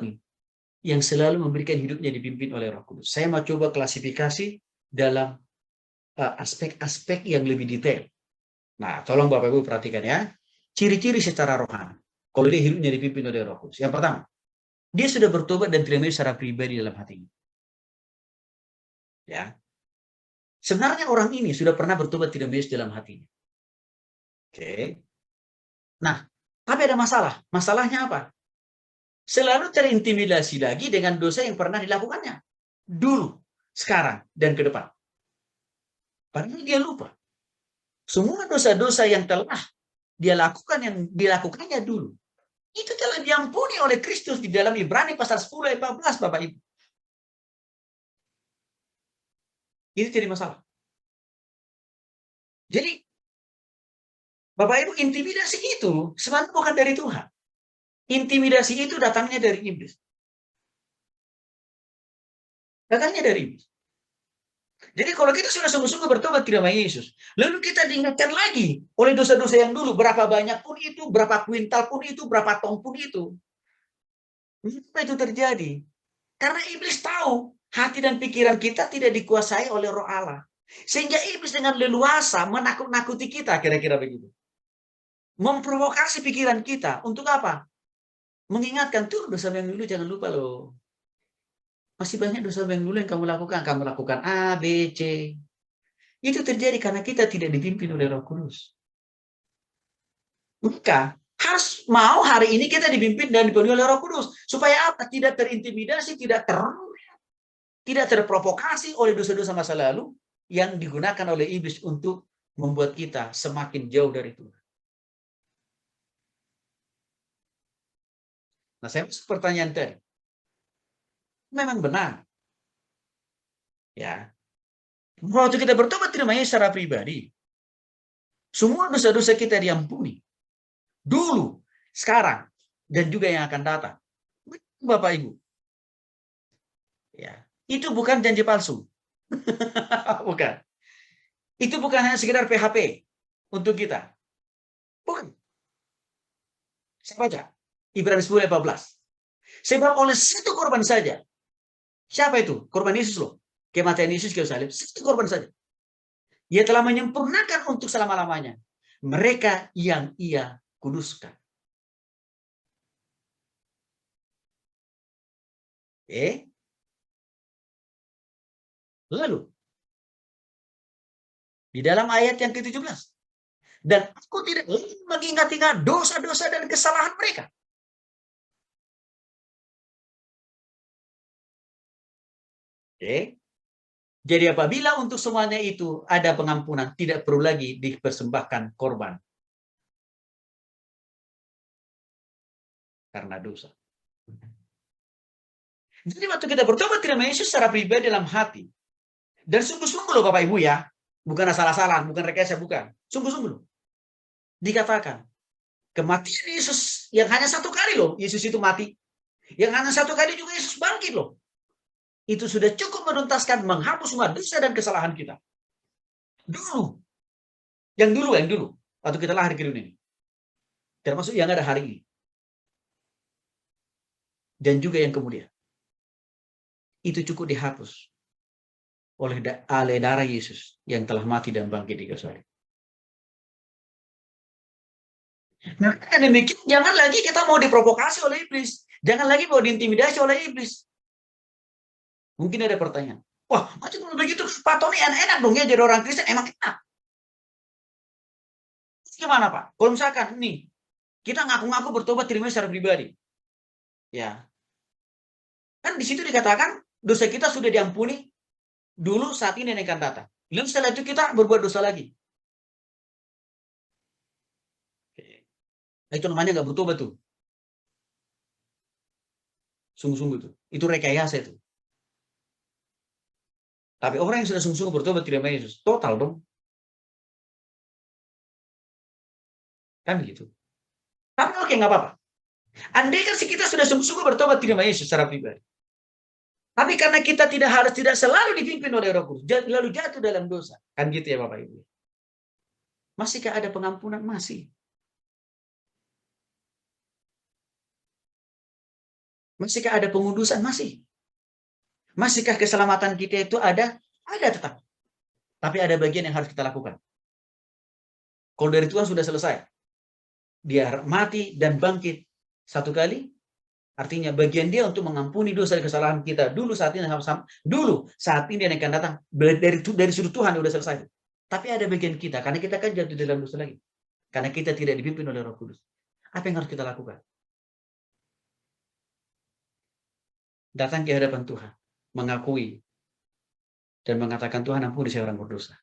nih, yang selalu memberikan hidupnya dipimpin oleh Roh Kudus. Saya mau coba klasifikasi dalam aspek-aspek yang lebih detail. Nah, tolong Bapak Ibu perhatikan ya. Ciri-ciri secara rohani. Kalau dia hidupnya dipimpin oleh Roh Kudus. Yang pertama, dia sudah bertobat dan terima secara pribadi dalam hatinya. Ya. Sebenarnya orang ini sudah pernah bertobat tidak dalam hatinya. Oke. Nah, tapi ada masalah. Masalahnya apa? Selalu terintimidasi lagi dengan dosa yang pernah dilakukannya. Dulu, sekarang, dan ke depan. Padahal dia lupa. Semua dosa-dosa yang telah dia lakukan, yang dilakukannya dulu, itu telah diampuni oleh Kristus di dalam Ibrani pasal 10 ayat 14, Bapak Ibu. Itu jadi masalah. Jadi, Bapak Ibu, intimidasi itu sebenarnya bukan dari Tuhan. Intimidasi itu datangnya dari iblis. Datangnya dari iblis. Jadi kalau kita sudah sungguh-sungguh bertobat di nama Yesus, lalu kita diingatkan lagi oleh dosa-dosa yang dulu, berapa banyak pun itu, berapa kuintal pun itu, berapa ton pun itu. Kenapa itu terjadi? Karena iblis tahu hati dan pikiran kita tidak dikuasai oleh Roh Allah. Sehingga iblis dengan leluasa menakut-nakuti kita, kira-kira begitu. Memprovokasi pikiran kita untuk apa? Mengingatkan, tuh dosa yang dulu jangan lupa loh. Masih banyak dosa yang dulu yang kamu lakukan. Kamu lakukan A, B, C. Itu terjadi karena kita tidak dipimpin oleh Roh Kudus. Maka harus mau hari ini kita dipimpin dan dipenuhi oleh Roh Kudus. Supaya apa? Tidak terintimidasi, tidak terprovokasi oleh dosa-dosa masa lalu yang digunakan oleh iblis untuk membuat kita semakin jauh dari Tuhan. Nah, saya masuk pertanyaan tadi. Memang benar. Ya. Waktu kita bertobat terima Yesus secara pribadi, semua dosa-dosa kita diampuni. Dulu, sekarang, dan juga yang akan datang. Bapak Ibu. Ya. Itu bukan janji palsu. Bukan. Itu bukan hanya sekedar PHP untuk kita. Bukan. Saya baca. Ibrani 10 ayat 14. Sebab oleh satu korban saja. Siapa itu? Korban Yesus loh. Kematian Yesus ke salib. Satu korban saja. Ia telah menyempurnakan untuk selama-lamanya mereka yang ia kuduskan. Lalu, di dalam ayat yang ke-17. Dan aku tidak mengingat-ingat dosa-dosa dan kesalahan mereka. Jadi apabila untuk semuanya itu ada pengampunan, tidak perlu lagi dipersembahkan korban. Karena dosa. Jadi waktu kita bertobat ke nama Yesus secara pribadi dalam hati. Dan sungguh-sungguh loh Bapak Ibu ya. Bukan asal-asalan, bukan rekayasa, bukan. Sungguh-sungguh loh. Dikatakan, kematian Yesus yang hanya satu kali loh, Yesus itu mati. Yang hanya satu kali juga Yesus bangkit loh. Itu sudah cukup menuntaskan, menghapus semua dosa dan kesalahan kita. Dulu. Yang dulu. Waktu kita lahir ke dunia ini. Termasuk yang ada hari ini. Dan juga yang kemudian. Itu cukup dihapus oleh darah Yesus yang telah mati dan bangkit di kayu salib. Nah, demikian jangan lagi kita mau diprovokasi oleh iblis. Jangan lagi mau diintimidasi oleh iblis. Mungkin ada pertanyaan. Wah, macam begitu Pak Tony enak dong ya jadi orang Kristen, emang enak. Gimana Pak? Kalau misalkan nih, kita ngaku-ngaku bertobat terima secara pribadi. Ya. Kan di situ dikatakan dosa kita sudah diampuni dulu, saat ini, dan akan datang. Lalu setelah itu kita berbuat dosa lagi. Itu namanya nggak bertobat tuh. Sungguh-sungguh tuh. Itu rekayasa itu. Tapi orang yang sudah sungguh-sungguh bertobat tidak nama Yesus, total dong. Kan begitu. Tapi oke, nggak apa-apa. Andai kan kita sudah sungguh-sungguh bertobat tidak nama Yesus secara pribadi. Tapi karena kita tidak selalu dipimpin oleh Roh Kudus, lalu jatuh dalam dosa. Kan gitu ya Bapak Ibu. Masihkah ada pengampunan? Masih. Masihkah ada pengudusan? Masih. Masihkah keselamatan kita itu ada? Ada tetap. Tapi ada bagian yang harus kita lakukan. Kalau dari Tuhan sudah selesai, dia mati dan bangkit satu kali, artinya bagian dia untuk mengampuni dosa dan kesalahan kita dulu, saat ini, dan akan datang. Dari sudut Tuhan sudah selesai. Tapi ada bagian kita, karena kita kan jatuh dalam dosa lagi. Karena kita tidak dipimpin oleh Roh Kudus. Apa yang harus kita lakukan? Datang ke hadapan Tuhan, mengakui dan mengatakan, Tuhan ampuni saya orang berdosa.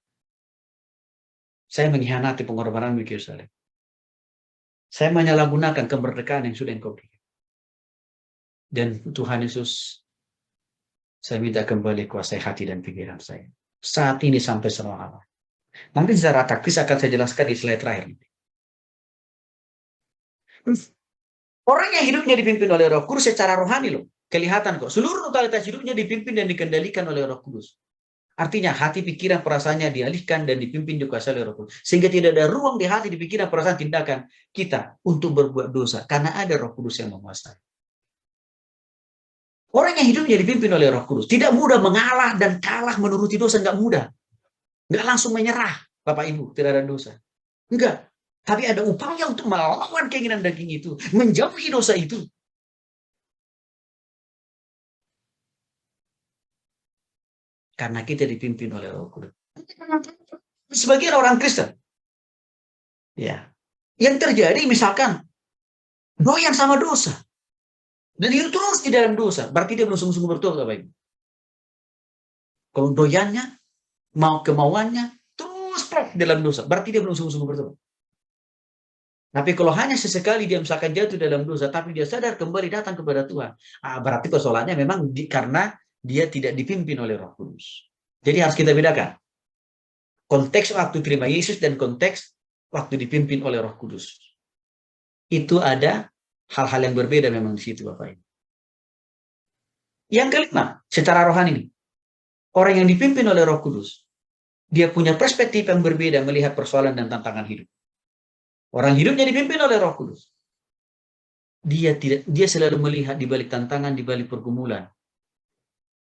Saya mengkhianati pengorbanan di Yerusalem. Saya menyalahgunakan kemerdekaan yang sudah Engkau berikan. Dan Tuhan Yesus, saya minta kembali kuasai hati dan pikiran saya. Saat ini sampai selama-lamanya. Nanti secara taktis akan saya jelaskan di slide terakhir. Orang yang hidupnya dipimpin oleh Roh Kudus secara rohani loh. Kelihatan kok. Seluruh totalitas hidupnya dipimpin dan dikendalikan oleh Roh Kudus. Artinya hati, pikiran, perasaannya dialihkan dan dipimpin dikuasai oleh Roh Kudus. Sehingga tidak ada ruang di hati, di pikiran, perasaan, tindakan kita untuk berbuat dosa. Karena ada Roh Kudus yang menguasai. Orang yang hidupnya dipimpin oleh Roh Kudus tidak mudah mengalah dan kalah menuruti dosa. Nggak mudah. Nggak langsung menyerah, Bapak Ibu, tidak ada dosa. Enggak. Tapi ada upaya untuk melawan keinginan daging itu. Menjauhi dosa itu. Karena kita dipimpin oleh Roh Kudus. Sebagian orang Kristen, ya, yang terjadi misalkan doyan sama dosa, dan dia terus di dalam dosa, berarti dia belum sungguh-sungguh bertobat, Bapak Ibu. Kalau doyannya, kemauannya terus dalam dosa, berarti dia belum sungguh-sungguh bertobat. Tapi kalau hanya sesekali dia misalkan jatuh dalam dosa, tapi dia sadar kembali datang kepada Tuhan, berarti persoalannya memang karena dia tidak dipimpin oleh Roh Kudus. Jadi harus kita bedakan konteks waktu terima Yesus dan konteks waktu dipimpin oleh Roh Kudus. Itu ada hal-hal yang berbeda memang di situ, Bapak Ibu. Yang kelima, secara rohani, orang yang dipimpin oleh Roh Kudus, dia punya perspektif yang berbeda melihat persoalan dan tantangan hidup. Orang hidupnya dipimpin oleh Roh Kudus. Dia selalu melihat di balik tantangan, di balik pergumulan,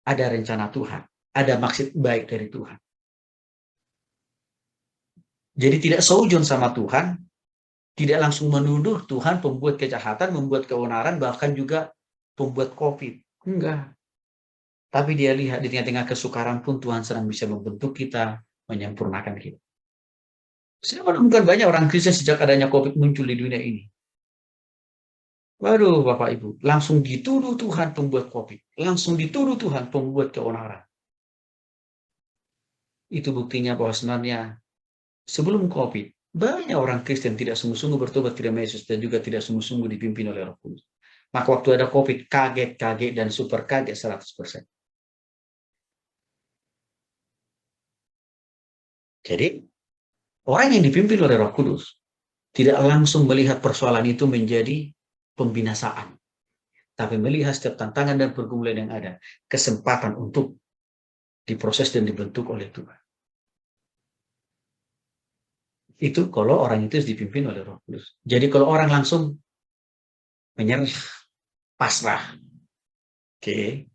ada rencana Tuhan, ada maksud baik dari Tuhan. Jadi tidak seujung sama Tuhan, tidak langsung menuduh Tuhan pembuat kejahatan, membuat keonaran, bahkan juga pembuat COVID. Enggak. Tapi dia lihat di tengah-tengah kesukaran pun Tuhan sedang bisa membentuk kita, menyempurnakan kita. Saya menemukan banyak orang Kristen sejak adanya COVID muncul di dunia ini. Waduh, Bapak Ibu, langsung dituduh Tuhan pembuat COVID. Langsung dituduh Tuhan pembuat keonaran. Itu buktinya bahwa sebenarnya sebelum COVID, banyak orang Kristen tidak sungguh-sungguh bertobat terima Yesus dan juga tidak sungguh-sungguh dipimpin oleh Roh Kudus. Maka waktu ada COVID, kaget dan super kaget 100%. Jadi, orang yang dipimpin oleh Roh Kudus tidak langsung melihat persoalan itu menjadi pembinasaan, tapi melihat setiap tantangan dan pergumulan yang ada, kesempatan untuk diproses dan dibentuk oleh Tuhan. Itu kalau orang itu dipimpin oleh Roh Kudus. Jadi kalau orang langsung menyerah, pasrah,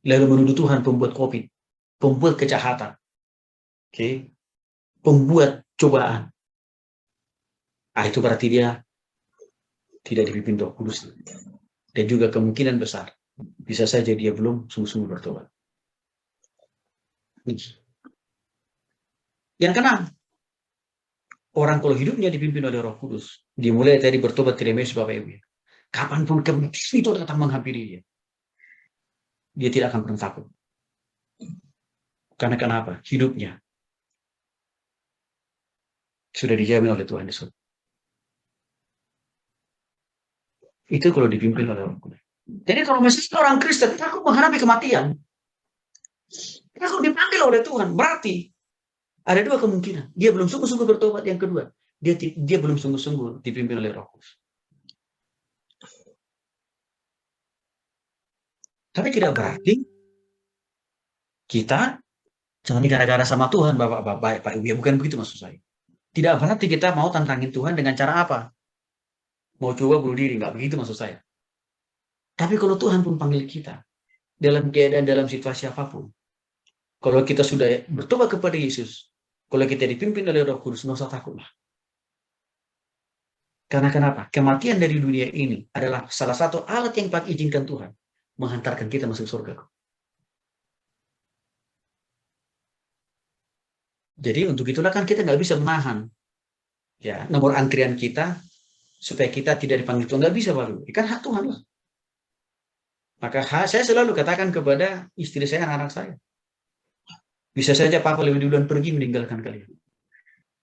lalu menuduh Tuhan pembuat COVID, pembuat kejahatan, pembuat cobaan, itu berarti dia tidak dipimpin Roh Kudus. Dan juga kemungkinan besar bisa saja dia belum sungguh-sungguh bertobat. Yang keenam, orang kalau hidupnya dipimpin oleh Roh Kudus, dia mulai tadi bertobat terima Yesus, Bapak Ibu. Kapanpun kemungkinan itu datang menghampiri dia tidak akan pernah takut. Karena kenapa? Hidupnya sudah dijamin oleh Tuhan Yesus. Itu kalau dipimpin oleh Roh Kudus. Jadi kalau misalnya orang Kristen takut menghadapi kematian, takut dipanggil oleh Tuhan, berarti ada dua kemungkinan. Dia belum sungguh-sungguh bertobat. Yang kedua, dia belum sungguh-sungguh dipimpin oleh Roh Kudus. Tapi tidak berarti kita jangan gara-gara sama Tuhan, Bapak, Pak Ibu. Ya, bukan begitu maksud saya. Tidak berarti kita mau tantangin Tuhan dengan cara apa? Mau coba bunuh diri, nggak begitu maksud saya. Tapi kalau Tuhan pun panggil kita, dalam keadaan, dalam situasi apapun, kalau kita sudah bertobat kepada Yesus, kalau kita dipimpin oleh Roh Kudus, nggak usah takutlah. Karena kenapa? Kematian dari dunia ini adalah salah satu alat yang Pak izinkan Tuhan menghantarkan kita masuk surga. Jadi untuk itulah kan kita nggak bisa menahan ya nomor antrian kita supaya kita tidak dipanggil Tuhan, nggak bisa baru. Kan hak Tuhan lah. Maka saya selalu katakan kepada istri saya, anak-anak saya, bisa saja Papa lebih duluan pergi meninggalkan kalian.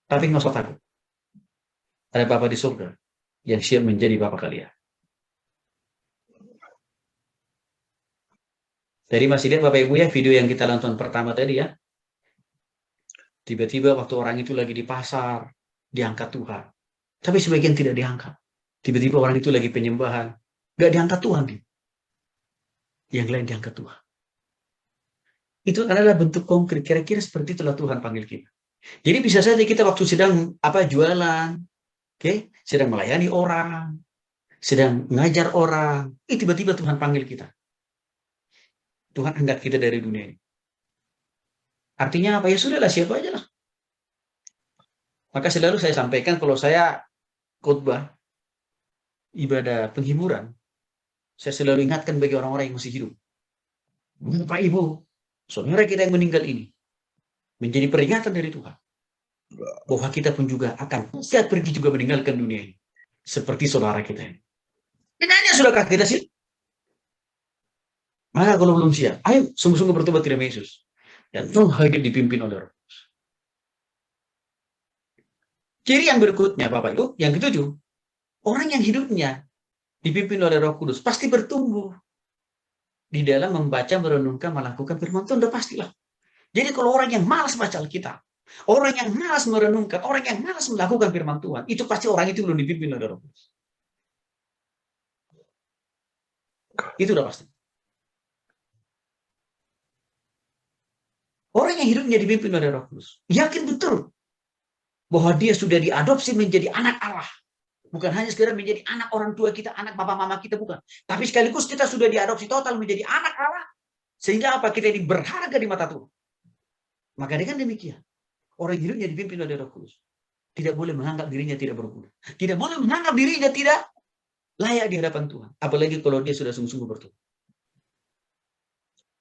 Tapi nggak usah takut. Ada Papa di surga yang siap menjadi Papa kalian. Jadi masih lihat Bapak Ibu ya video yang kita nonton pertama tadi ya. Tiba-tiba waktu orang itu lagi di pasar, diangkat Tuhan. Tapi sebagian tidak diangkat. Tiba-tiba orang itu lagi penyembahan, nggak diangkat Tuhan. Yang lain diangkat Tuhan. Itu adalah bentuk konkret. Kira-kira seperti itulah Tuhan panggil kita. Jadi bisa saja kita waktu sedang jualan, sedang melayani orang, sedang mengajar orang, tiba-tiba Tuhan panggil kita. Tuhan angkat kita dari dunia ini. Artinya apa? Ya sudahlah, siapa aja lah. Maka selalu saya sampaikan kalau saya khotbah ibadah penghiburan, saya selalu ingatkan bagi orang-orang yang masih hidup. Bapak Ibu, saudara kita yang meninggal ini menjadi peringatan dari Tuhan bahwa kita pun juga akan siap pergi juga meninggalkan dunia ini seperti saudara kita ini. Ditanya, sudahkah kita siap? Maka kalau belum siap, ayo sungguh-sungguh bertobat kepada Yesus dan hidup dipimpin oleh Roh Kudus. Ciri yang berikutnya Bapak Ibu, yang ketujuh, orang yang hidupnya dipimpin oleh Roh Kudus pasti bertumbuh di dalam membaca, merenungkan, melakukan firman Tuhan, udah pastilah. Jadi kalau orang yang malas baca Alkitab, orang yang malas merenungkan, orang yang malas melakukan firman Tuhan, itu pasti orang itu belum dipimpin oleh Roh Kudus. Itu udah pasti. Orang yang hidupnya dipimpin oleh Roh Kudus, yakin betul bahwa dia sudah diadopsi menjadi anak Allah. Bukan hanya sekedar menjadi anak orang tua kita, anak papa mama kita, bukan. Tapi sekaligus kita sudah diadopsi total menjadi anak Allah. Sehingga apa? Kita ini berharga di mata Tuhan. Maka dengan demikian, orang hidupnya dipimpin oleh Roh Kudus tidak boleh menganggap dirinya tidak berguna. Tidak boleh menganggap dirinya tidak layak di hadapan Tuhan. Apalagi kalau dia sudah sungguh-sungguh bertobat.